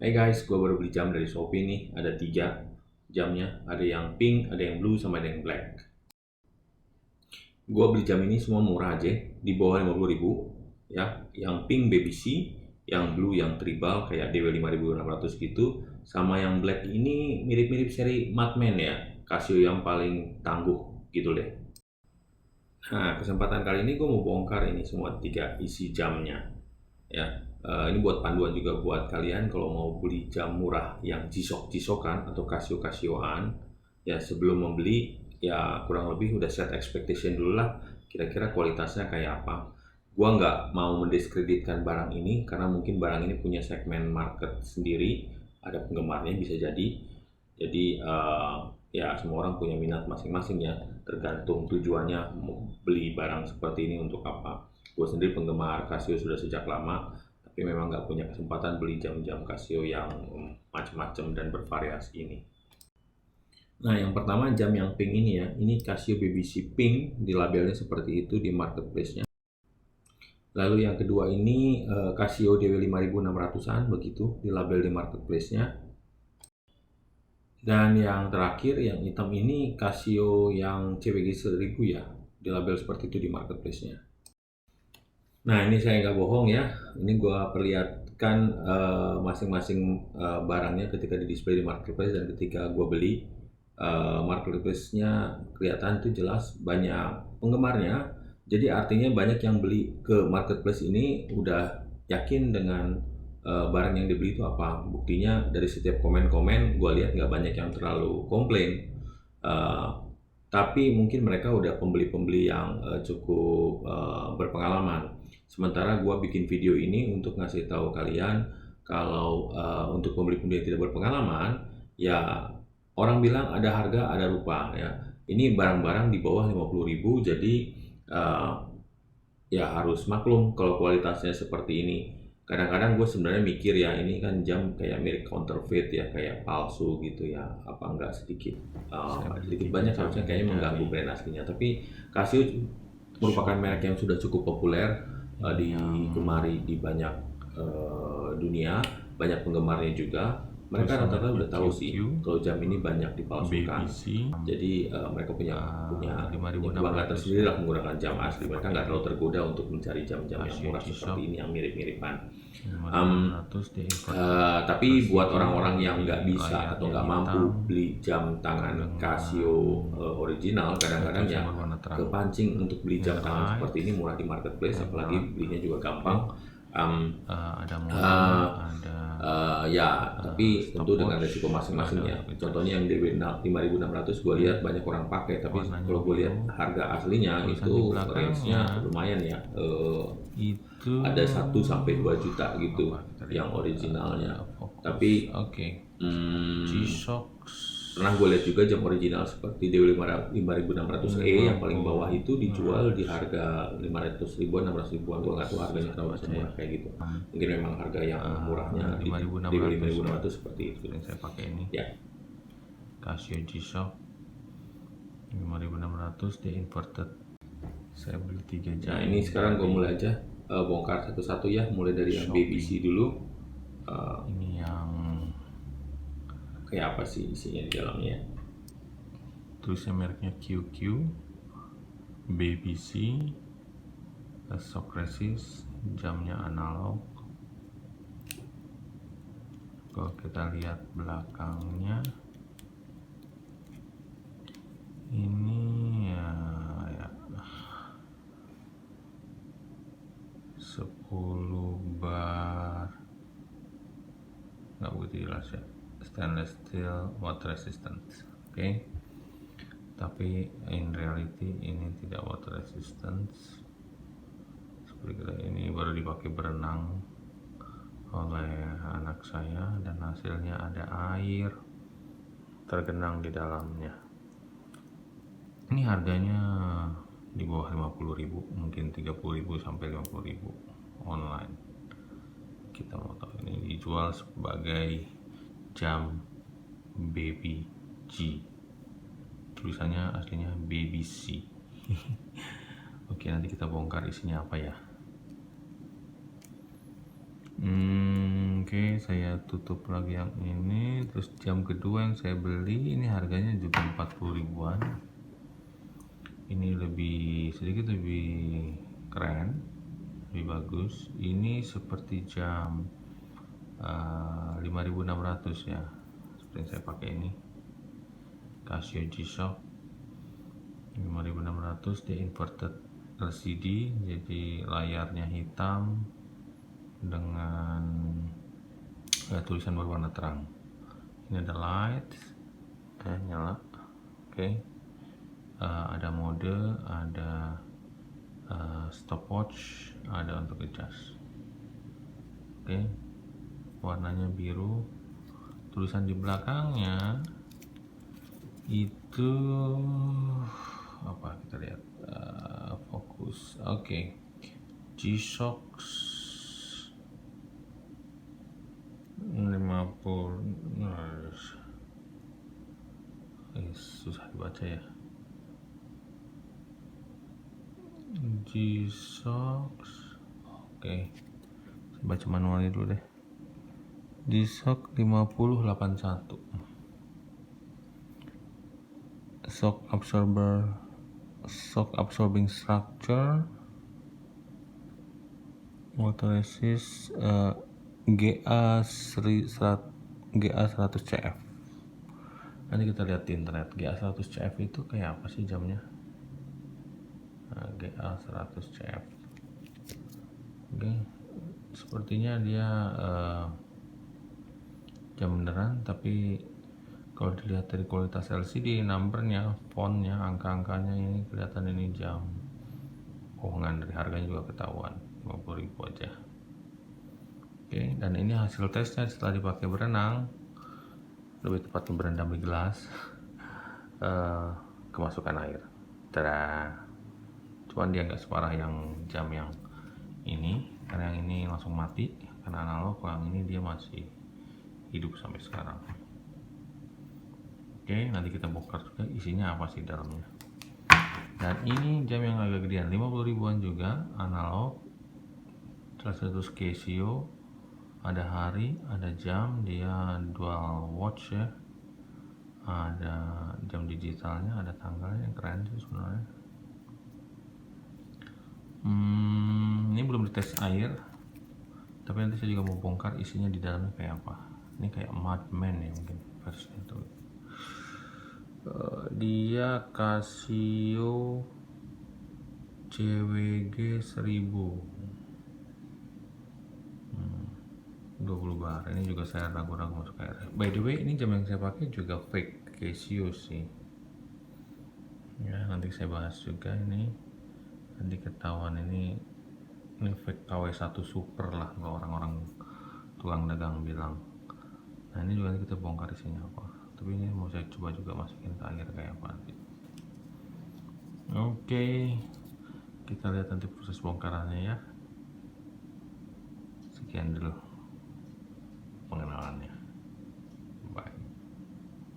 Hey guys, gue baru beli jam dari Shopee nih. Ada 3 jamnya. Ada yang pink, ada yang blue, sama ada yang black. Gue beli jam ini semua murah aja, di bawah 50.000. Ya, yang pink Baby C, yang blue yang tribal kayak DW5600 gitu, sama yang black ini mirip-mirip seri Madman ya, Casio yang paling tangguh gitu deh. Nah, kesempatan kali ini gue mau bongkar ini semua 3 isi jamnya. Ya, ini buat panduan juga buat kalian kalau mau beli jam murah yang jisok-jisokan atau kasio-kasioan, ya sebelum membeli ya kurang lebih udah set expectation dulu lah, kira-kira kualitasnya kayak apa. Gua nggak mau mendiskreditkan barang ini karena mungkin barang ini punya segmen market sendiri, ada penggemarnya bisa jadi. Jadi ya semua orang punya minat masing-masing ya, tergantung tujuannya mau beli barang seperti ini untuk apa. Gue sendiri penggemar Casio sudah sejak lama, tapi memang nggak punya kesempatan beli jam-jam Casio yang macam-macam dan bervariasi ini. Nah, yang pertama jam yang pink ini ya, ini Casio BBC Pink, di labelnya seperti itu di marketplace-nya. Lalu yang kedua ini Casio DW5600-an begitu di label di marketplace-nya. Dan yang terakhir yang hitam ini Casio yang CWG 1000 ya, di label seperti itu di marketplace-nya. Nah, ini saya nggak bohong ya, ini gua perlihatkan masing-masing barangnya ketika di display di marketplace dan ketika gua beli. Marketplace-nya kelihatan tuh jelas banyak penggemarnya, jadi artinya banyak yang beli ke marketplace ini udah yakin dengan barang yang dibeli itu apa. Buktinya dari setiap komen-komen gua lihat nggak banyak yang terlalu komplain. Eh, tapi mungkin mereka udah pembeli-pembeli yang cukup berpengalaman. Sementara gua bikin video ini untuk ngasih tahu kalian kalau untuk pembeli-pembeli yang tidak berpengalaman, ya orang bilang ada harga ada rupa ya. Ini barang-barang di bawah 50.000, jadi eh, ya harus maklum kalau kualitasnya seperti ini. Kadang-kadang gue sebenarnya mikir ya, ini kan jam kayak mirip counterfeit ya, kayak palsu gitu ya, apa enggak sedikit sedikit banyak harusnya kayaknya mengganggu brand aslinya. Tapi Casio merupakan merek yang sudah cukup populer, digemari di banyak dunia, banyak penggemarnya juga. Mereka rata-rata udah tahu sih kalau jam ini banyak dipalsukan. Jadi mereka punya kebanggaan tersendiri lah menggunakan jam asli. Mereka nggak terlalu tergoda untuk mencari jam-jam yang murah seperti ini yang mirip-miripan. Tapi buat orang-orang yang nggak bisa atau nggak mampu beli jam tangan Casio original, kadang-kadang ya kepancing untuk beli jam tangan seperti ini murah di marketplace, apalagi belinya juga gampang. Ya, tapi tentu dengan resiko masing-masing ya. Contohnya yang DW5600 gue lihat banyak orang pakai, tapi kalau gue lihat harga aslinya itu range-nya lumayan ya. Ada 1 sampai 2 juta gitu yang originalnya. Tapi pernah gue lihat juga jam original seperti DW5600E yang paling bawah itu dijual di harga 500 ribuan, 600 ribuan. Gue nggak tahu harganya kenapa bisa murah kayak gitu. Mungkin memang harga yang murahnya di DW5600 seperti itu. Yang saya pakai ini Ya, Casio G-Shock 5600 di inverted. Saya beli 3 jam. nah ini sekarang gue mulai aja bongkar satu-satu ya, mulai dari yang BBC dulu. Ini yang Kayak apa sih isinya di dalamnya? tulisnya mereknya QQ, BBC, shock resist, jamnya analog. Kalau kita lihat belakangnya, ini ya 10 bar, nggak begitu jelas ya. Stainless steel water resistance, oke. Tapi in reality ini tidak water resistance. Seperti ini baru dipakai berenang oleh anak saya dan hasilnya ada air tergenang di dalamnya. Ini harganya di bawah 50.000, mungkin 30.000 sampai 50.000 online. Kita mau tahu ini dijual sebagai jam Baby G, tulisannya aslinya BBC. Oke, nanti kita bongkar isinya apa ya. Oke, saya tutup lagi yang ini. Terus jam kedua yang saya beli ini harganya juga 40 ribuan. Ini sedikit lebih keren, lebih bagus. Ini seperti jam 5600 ya, seperti yang saya pakai ini, Casio G-Shock 5600. Dia inverted LCD, jadi layarnya hitam dengan tulisan berwarna terang. Ini ada light, nyala. Oke. Ada mode, ada stopwatch, ada untuk adjust. Oke. Warnanya biru. Tulisan di belakangnya itu apa, kita lihat. Fokus. Oke. G-Shock 50. Susah dibaca ya. G-Shock. Oke. Saya baca manualnya dulu deh. G-Shock 5081. Shock absorbing structure, water resist, GA100 CF. Nanti kita lihat di internet GA100 CF itu kayak apa sih jamnya. GA100 CF. Oke, sepertinya dia jam beneran, tapi kalau dilihat dari kualitas LCD, numbernya, fontnya, angka-angkanya ini kelihatan ini jam bohongan. Dari harganya juga ketahuan, 50 ribu aja. Oke, dan ini hasil tesnya setelah dipakai berenang, lebih tepatnya berendam di gelas, kemasukan air. Tada. Cuman dia nggak separah yang jam yang ini, karena yang ini langsung mati karena analog. Yang ini dia masih hidup sampai sekarang. Oke, nanti kita bongkar juga isinya apa sih dalamnya. Dan ini jam yang agak gedean, 50 ribuan juga, analog, terus Casio, ada hari, ada jam, dia dual watch ya, ada jam digitalnya, ada tanggalnya, yang keren sih sebenarnya. Ini belum dites air, tapi nanti saya juga mau bongkar isinya di dalamnya kayak apa. Ini kayak Madman ya mungkin versinya itu. Dia Casio CWG 1000, 20 bar. Ini juga saya ragu-ragu masuk air. By the way, ini jam yang saya pakai juga fake Casio sih ya, nanti saya bahas juga. Ini nanti ketahuan ini fake KW1 super lah kalau orang-orang tukang dagang bilang. Nah, ini juga kita bongkar isinya apa, tapi ini mau saya coba juga masukin ke air kayak apa nanti. Oke, kita lihat nanti proses bongkarannya ya. Sekian dulu pengenalannya. Bye.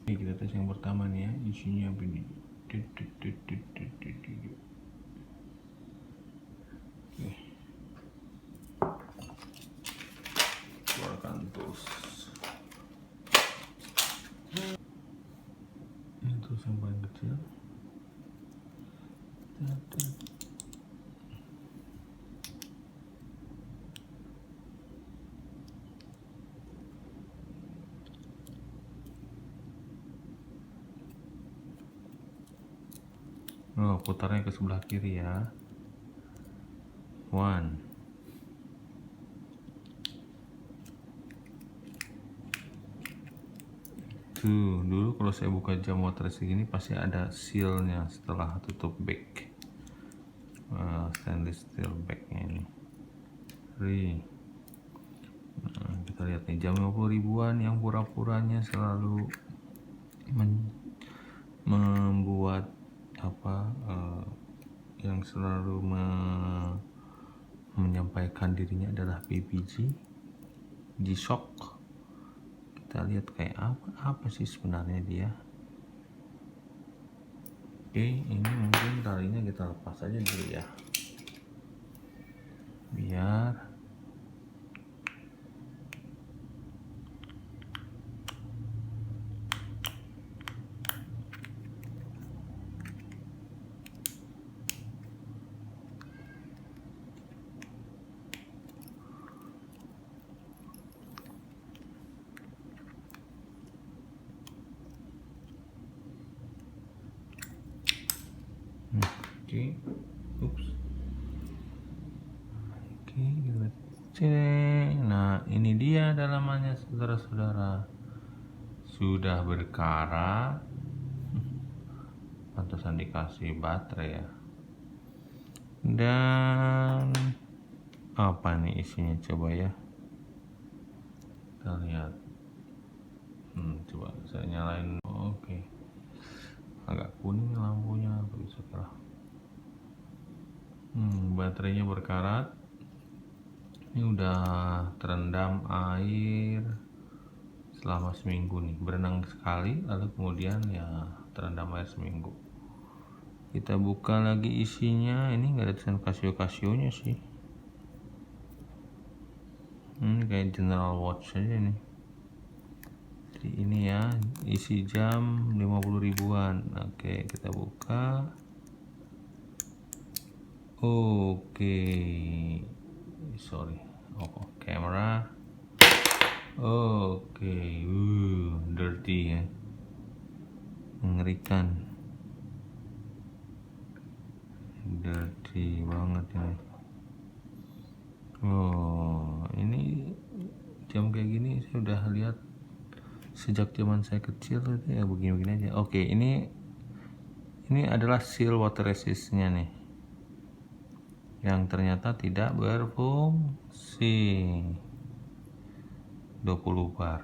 Oke, kita tes yang pertama nih ya, isinya apa nih. Oke, keluarkan terus. Ini terus yang paling kecil. Oh, putarnya ke sebelah kiri ya. 1, 2. Dulu kalau saya buka jam water segini pasti ada sealnya setelah tutup bag, stainless steel bagnya ini. 3. Kita lihat nih, jam 50 ribuan yang pura-puranya selalu membuat apa, yang selalu menyampaikan dirinya adalah PPG G-Shock. Kita lihat kayak apa sih sebenarnya dia. Oke, ini mungkin talinya kita lepas aja dulu ya, biar Oke, kita cek. Nah, ini dia dalamannya saudara-saudara. Sudah berkarat. Pantesan dikasih baterai ya. Dan apa nih isinya coba ya. Kita lihat. Coba saya nyalain. Oke. Agak kuning lampunya, bisa kerah. Baterainya berkarat. Ini udah terendam air selama seminggu nih, berenang sekali lalu kemudian ya terendam air seminggu. Kita buka lagi isinya. Ini nggak ada tulisan Casio-Casionya sih. Kayak general watch aja nih. Jadi ini ya, isi jam 50 ribuan. Oke, kita buka. Oke, sorry. Kamera. Oke, dirty ya, mengerikan, dirty banget ini. Ini jam kayak gini saya udah lihat sejak zaman saya kecil itu ya, begini-begini aja. Oke, ini adalah seal water resistnya nih, yang ternyata tidak berfungsi. 20 bar.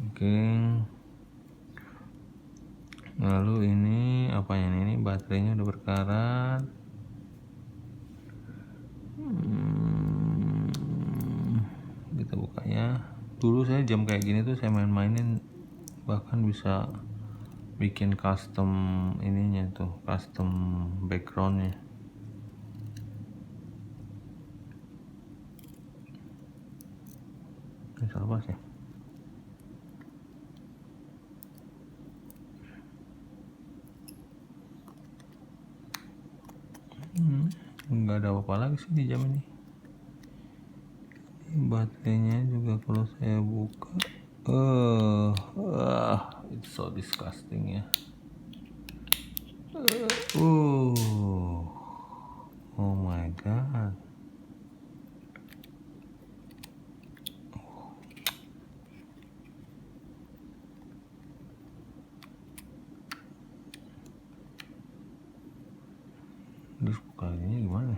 Oke. Lalu ini apanya nih? Ini baterainya udah berkarat. Kita bukanya. Dulu saya jam kayak gini tuh saya main-mainin, bahkan bisa bikin custom ininya tuh, custom backgroundnya. Ini salah ya. Nggak ada apa-apa lagi sih di jam ini. Baterainya juga kalau saya buka, it's so disgusting ya. Oh my god. Terus bukanya gimana?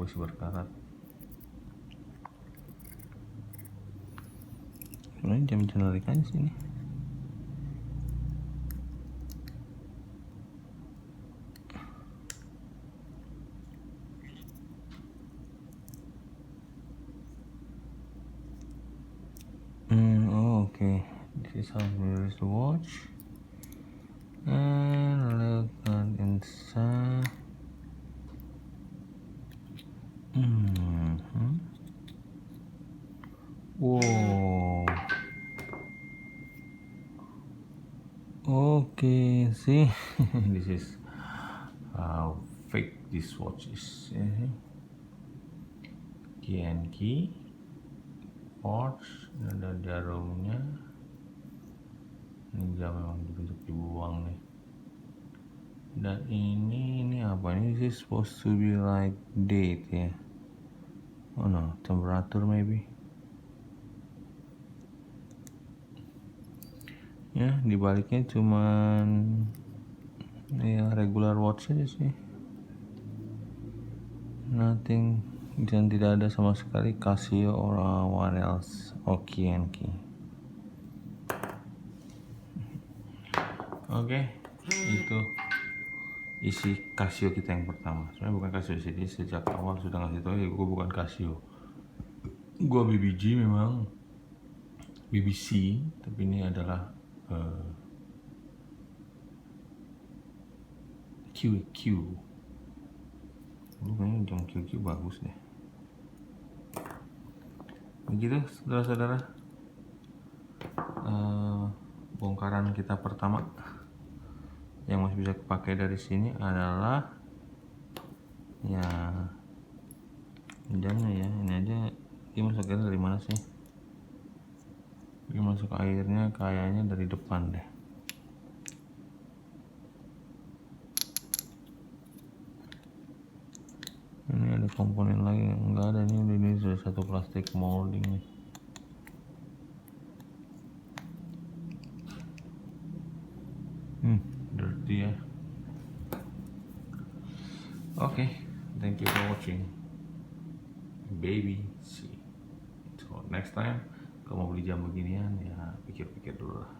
Masih berkarat. Sebenarnya jam generik aja sih ini. Okay. This is how we use the watch. And look at inside. Wow. Okay, see, this is how fake this watch is. Key and key, watch, ada jarumnya. Ini jam memang dibentuk dibuang nih. Dan ini apa? Ini sih supposed to be like date ya. Oh no, temperature maybe. Ya, dibaliknya cuman ya regular watch aja sih. Nothing, dan tidak ada sama sekali Casio or what else, key and key. Oke, itu isi Casio kita yang pertama. Sebenarnya bukan Casio sih, dia sejak awal sudah ngasih tahu ya gue bukan Casio, gue BBG memang, BBC, tapi ini adalah QQ. Dulu kayaknya jam QQ bagus deh. Begitu saudara-saudara, bongkaran kita pertama yang masih bisa dipakai dari sini adalah ya panjangnya ya. Ini aja dia masuk air dari mana sih? Dia masuk airnya kayaknya dari depan deh. Ini ada komponen lagi enggak ada, ini sudah satu plastik molding nih. Dirty ya. Oke, thank you for watching baby. See, so next time kalau mau beli jam beginian ya pikir-pikir dulu lah.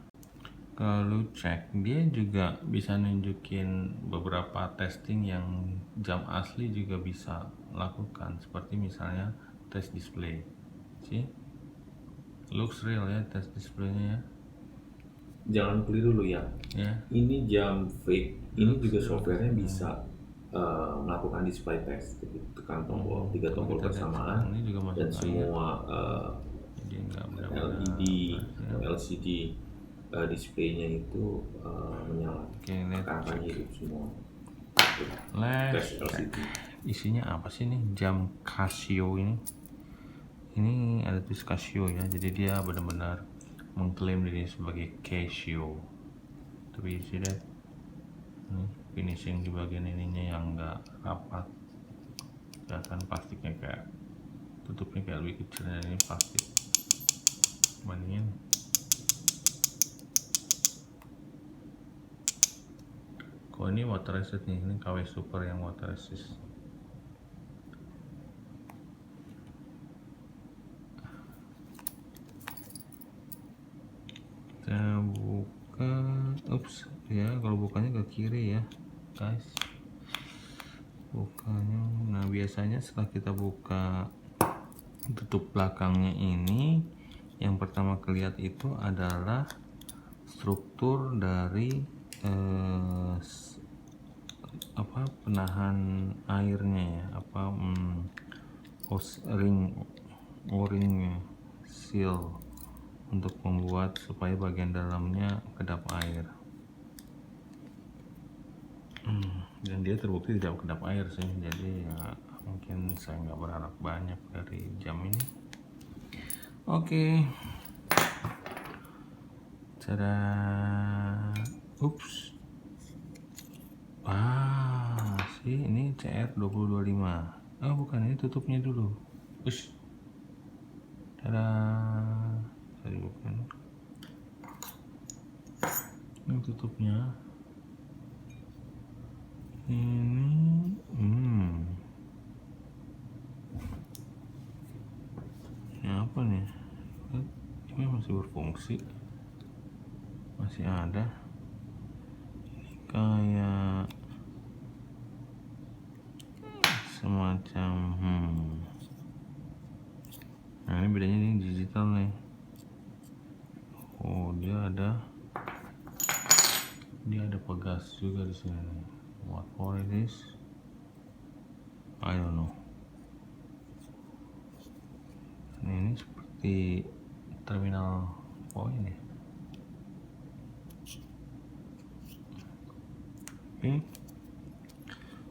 Kalau lu cek, dia juga bisa nunjukin beberapa testing yang jam asli juga bisa lakukan, seperti misalnya test display. See, looks real ya test displaynya ya. Jangan keliru dulu ya. Ini jam fake, ini juga softwarenya bisa melakukan display test. Jadi tekan tombol 3 tombol bersamaan dan semua LED atau LCD displaynya itu menyala, akan hidup semua. Tes LCD. Isinya apa sih nih jam Casio ini? Ini ada tulis Casio ya, jadi dia benar-benar mengklaim diri sebagai Casio. Tapi see that? Finishing di bagian ininya yang enggak rapat. Kelihatan plastiknya kayak tutupnya kayak lebih kecil, dan ini plastik. Bandingin. Kalau ini water resist nih, ini KW Super yang water resist. Kita buka, ups ya, kalau bukanya ke kiri ya guys, bukanya. Nah biasanya setelah kita buka tutup belakangnya ini, yang pertama kelihatan itu adalah struktur dari penahan airnya ya, o-ringnya, seal untuk membuat supaya bagian dalamnya kedap air. Dan dia terbukti tidak kedap air sih, jadi ya mungkin saya nggak berharap banyak dari jam ini. Oke. Cara ups sih ini CR2025. Bukan, ini tutupnya dulu. Tada, tadi bukan. Ini tutupnya. Ini ini apa nih? Ini masih berfungsi, masih ada. Ini kayak semacam nah ini bedanya, ini digital nih. Dia ada pegas juga di sini. What for it is? I don't know. Ini seperti terminal poin ya. Oke.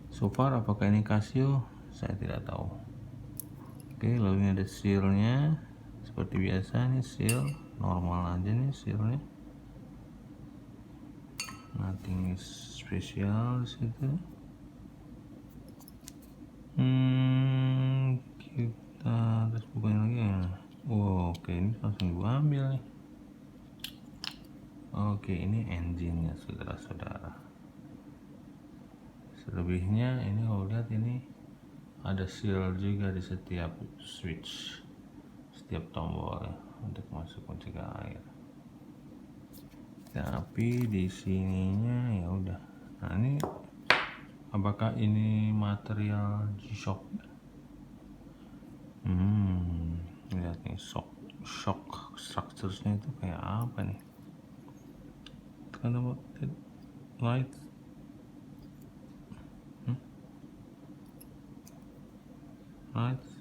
So far apakah ini Casio? Saya tidak tahu. Oke, lalu ini ada sealnya. Seperti biasa nih, seal normal aja nih sealnya. Nothing spesial di situ. Kita terus bukain lagi ya. Oke, ini langsung gua ambil nih. Oke, ini engine-nya saudara-saudara. Selebihnya ini kalau lihat ini ada seal juga di setiap switch, setiap tombol ya, untuk masuk mencegah air. Tapi di sininya ya udah. Nah ini apakah ini material G-Shock? Lihat nih shock structuresnya itu kayak apa nih? Tekan tombol light. Lights.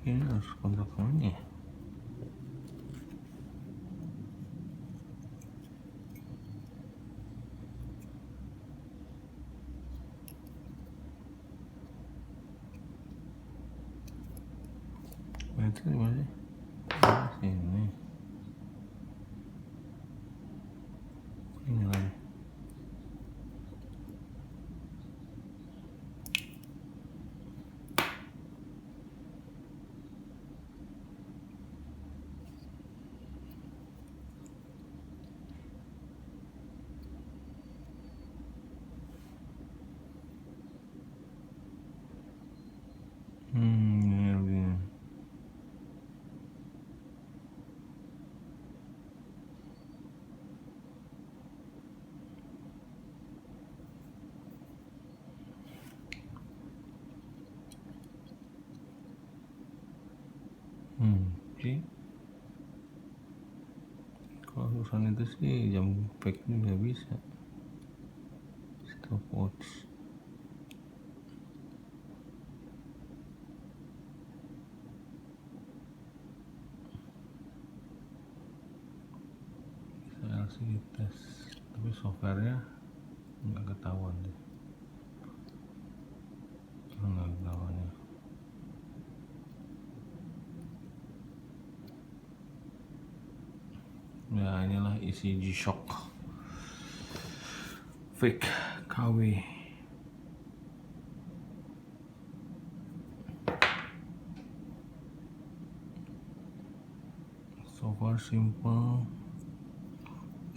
ini harus kontak kemana ya? Itu di mana sih? Sini. Ini lagi. Ini begini. Sih. Kalau urusan itu sih jam fake juga bisa. Stopwatch. Bisa LCD tes, tapi softwarenya nggak ketahuan deh. Nggak ketahuan ya. Ya inilah isi G-Shock fake KW. So far simple.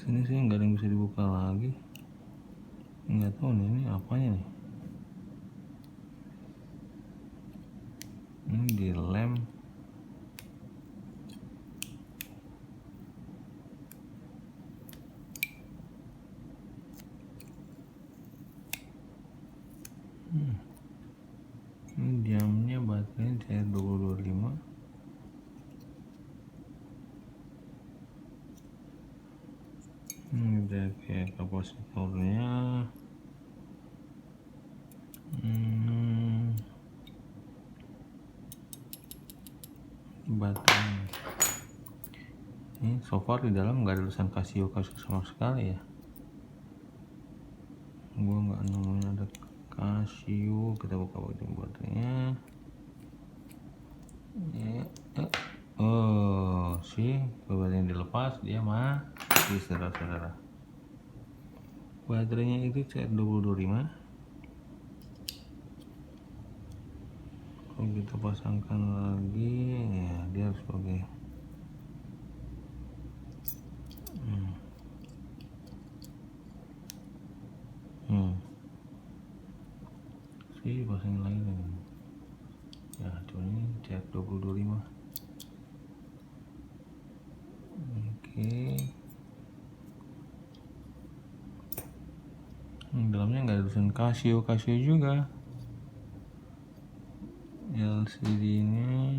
Sini sih nggak ada yang bisa dibuka lagi. Nggak tahu nih ini apanya nih. Ini di lem. Ini jamnya baterainya CR2025. Ini udah kayak kapasitornya. Baterai. Ini so far di dalam nggak ada tulisan Casio sama sekali ya. Gua nggak nemuin ada Casio. Kita buka bagian baterainya. Oh sih, baterainya dilepas dia mati saudara-saudara. Baterainya itu CR2025. Kalau kita pasangkan lagi ya dia harus pakai sih pasangin lagi nih. Ya cuma ini CR2025. Oke. Dalamnya nggak ada tulisan Casio juga. LCD ini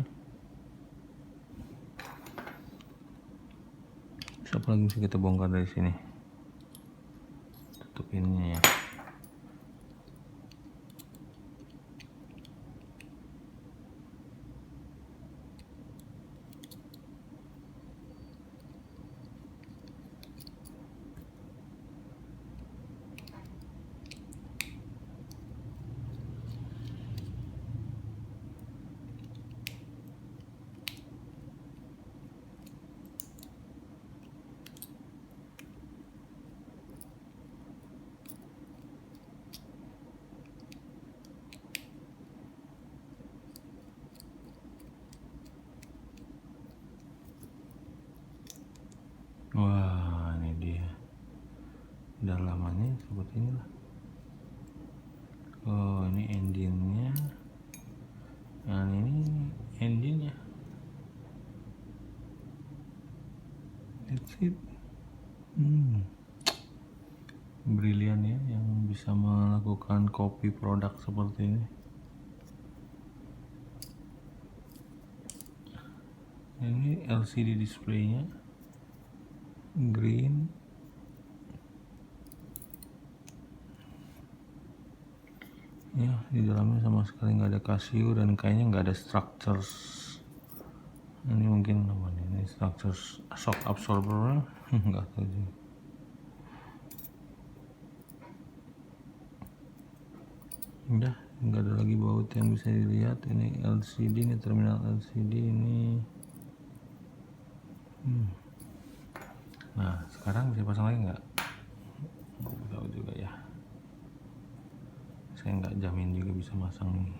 siapa lagi bisa kita bongkar dari sini. Tutup ininya ya. Wah ini dia dalamannya seperti inilah. Oh ini engine-nya. Nah ini engine-nya. That's it. Brilian ya yang bisa melakukan copy produk seperti ini. Ini LCD displaynya green. Ya di dalamnya sama sekali nggak ada Casio dan kayaknya nggak ada structures Ini mungkin apa nih? Ini struktur shock absorber nggak tahu juga. Udah nggak ada lagi baut yang bisa dilihat. Ini LCD, ini terminal LCD ini. Nah sekarang bisa pasang lagi nggak? Nggak tahu juga ya, saya nggak jamin juga bisa masang nih.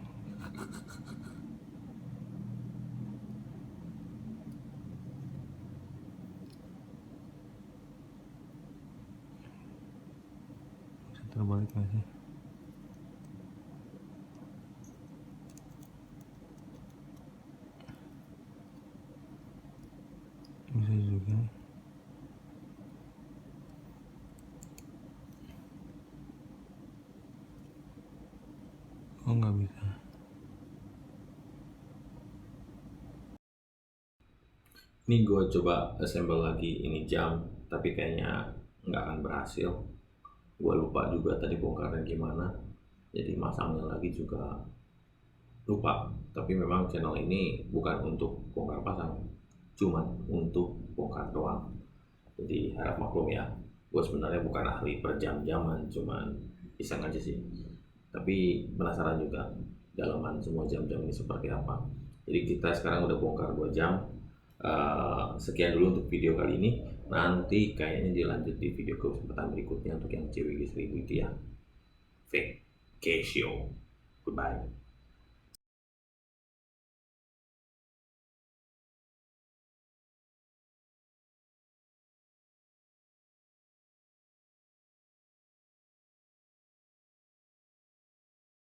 Bisa terbalik nggak sih? Bisa juga nih. Oh nggak bisa. Ini gue coba assemble lagi ini jam, tapi kayaknya nggak akan berhasil. Gue lupa juga tadi bongkarnya gimana, jadi masangnya lagi juga lupa. Tapi memang channel ini bukan untuk bongkar pasang, cuman untuk bongkar doang. Jadi harap maklum ya, gue sebenarnya bukan ahli per jam-jaman, cuman iseng aja sih. Tapi penasaran juga dalaman semua jam-jam ini seperti apa. Jadi kita sekarang udah bongkar 2 jam. Sekian dulu untuk video kali ini. Nanti kayaknya dilanjut di video kesempatan berikutnya untuk yang CWG 1000 itu ya. Fake Casio. Goodbye.